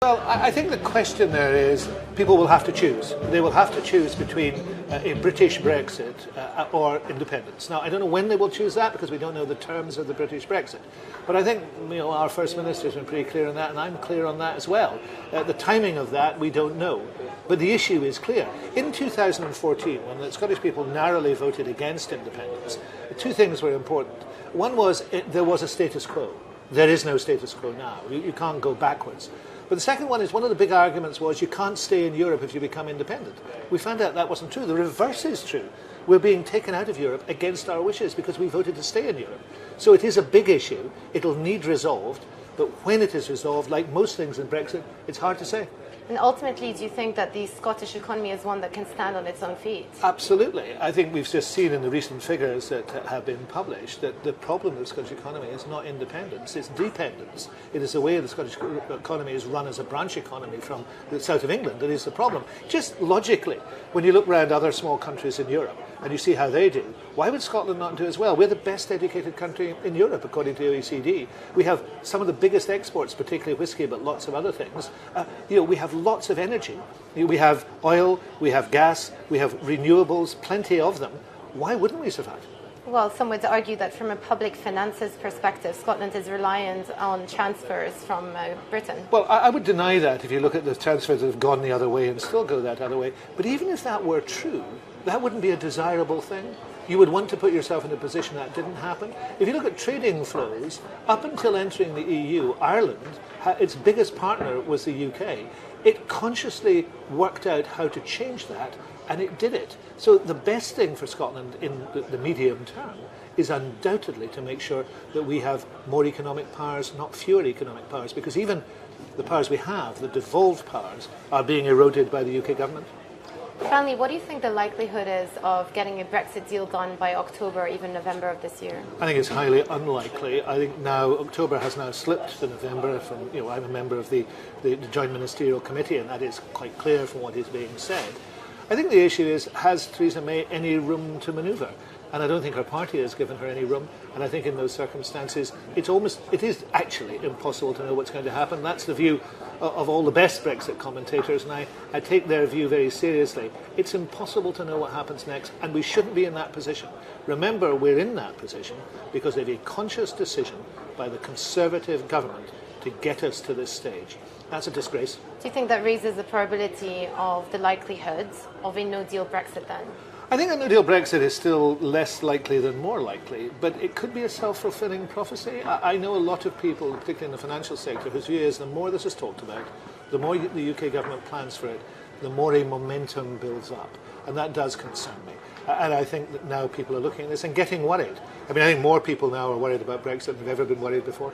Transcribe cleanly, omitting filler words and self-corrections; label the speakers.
Speaker 1: Well, I think the question there is people will have to choose. They will have to choose between a British Brexit or independence. Now, I don't know when they will choose that because we don't know the terms of the British Brexit. But I think our First Minister has been pretty clear on that, and I'm clear on that as well. The timing of that, we don't know. But the issue is clear. In 2014, when the Scottish people narrowly voted against independence, two things were important. One was there was a status quo. There is no status quo now. You can't go backwards. But the second one is one of the big arguments was you can't stay in Europe if you become independent. We found out that wasn't true. The reverse is true. We're being taken out of Europe against our wishes because we voted to stay in Europe. So it is a big issue. It'll need resolved. But when it is resolved, like most things in Brexit, it's hard to say.
Speaker 2: And ultimately, do you think that the Scottish economy is one that can stand on its own feet? Absolutely.
Speaker 1: I think we've just seen in the recent figures that have been published that the problem with the Scottish economy is not independence, it's dependence. It is the way the Scottish economy is run as a branch economy from the south of England that is the problem. Just logically, when you look around other small countries in Europe and you see how they do, why would Scotland not do as well? We're the best educated country in Europe, according to OECD. We have some of the biggest exports, particularly whiskey, but lots of other things. We have lots of energy. We have oil, we have gas, we have renewables, plenty of them. Why wouldn't we survive?
Speaker 2: Well, some would argue that from a public finances perspective, Scotland is reliant on transfers from Britain.
Speaker 1: Well, I would deny that if you look at the transfers that have gone the other way and still go that other way. But even if that were true, that wouldn't be a desirable thing. You would want to put yourself in a position that didn't happen. If you look at trading flows, up until entering the EU, Ireland, its biggest partner was the UK. It consciously worked out how to change that, and it did it. So the best thing for Scotland in the medium term is undoubtedly to make sure that we have more economic powers, not fewer economic powers, because even the powers we have, the devolved powers, are being eroded by the UK government.
Speaker 2: Finally, what do you think the likelihood is of getting a Brexit deal done by October or even November of this year?
Speaker 1: I think it's highly unlikely. I think now October has now slipped to November. I'm a member of the Joint Ministerial Committee, and that is quite clear from what is being said. I think the issue is, has Theresa May any room to manoeuvre? And I don't think her party has given her any room. And I think in those circumstances, it is actually impossible to know what's going to happen. That's the view of all the best Brexit commentators, and I take their view very seriously. It's impossible to know what happens next, and we shouldn't be in that position. Remember, we're in that position because of a conscious decision by the Conservative government to get us to this stage. That's a disgrace.
Speaker 2: Do you think that raises the probability of the likelihood of a no-deal Brexit then?
Speaker 1: I think a no-deal Brexit is still less likely than more likely, but it could be a self-fulfilling prophecy. I know a lot of people, particularly in the financial sector, whose view is the more this is talked about, the more the UK government plans for it, the more a momentum builds up. And that does concern me. And I think that now people are looking at this and getting worried. I think more people now are worried about Brexit than have ever been worried before.